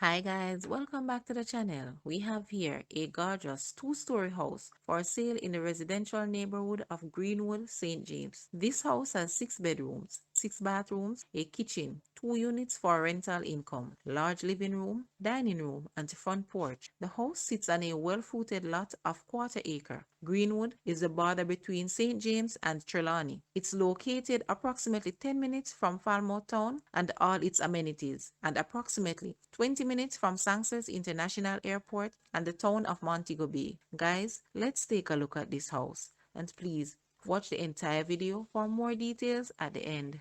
Hi guys, welcome back to the channel. We have here a gorgeous two-story house for sale in the residential neighborhood of Greenwood, St. James. This house has 6 bedrooms, 6 bathrooms, a kitchen, 2 units for rental income, large living room, dining room, and front porch. The house sits on a well-footed lot of quarter-acre. Greenwood is the border between St. James and Trelawney. It's located approximately 10 minutes from Falmouth Town and all its amenities, and approximately 20 minutes from Sangster's International Airport and the town of Montego Bay. Guys, let's take a look at this house, and please watch the entire video for more details at the end.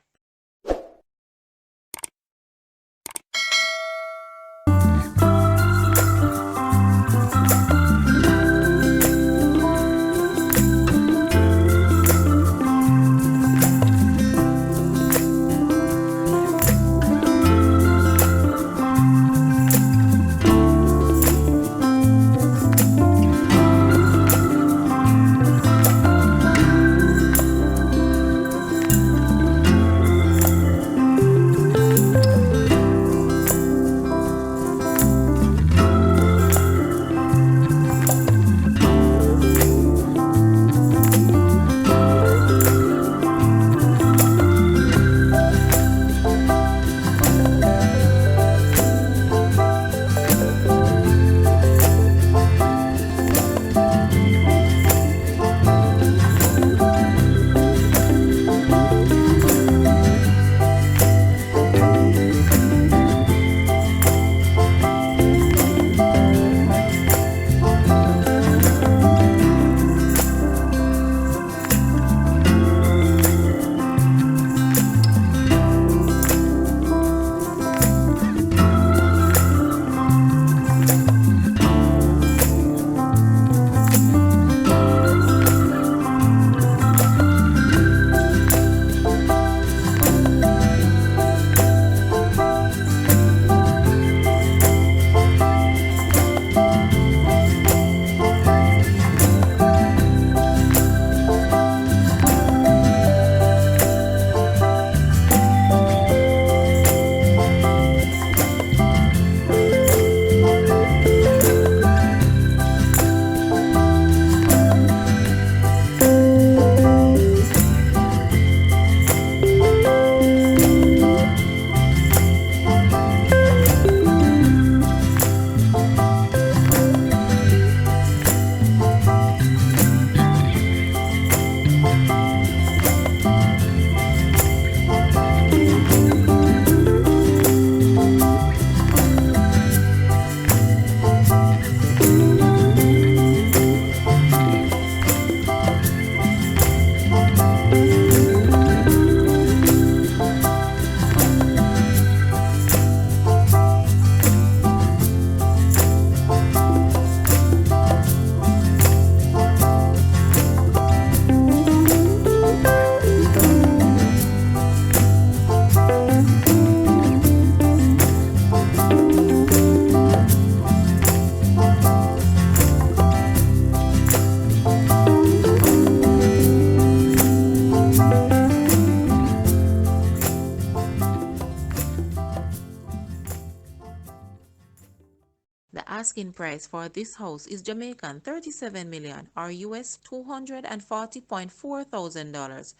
The asking price for this house is Jamaican 37 million or US $240.4 thousand.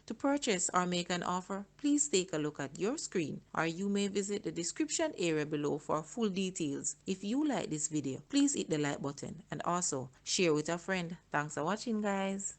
To purchase or make an offer, please take a look at your screen, or you may visit the description area below for full details. If you like this video, please hit the like button and also share with a friend. Thanks for watching, guys.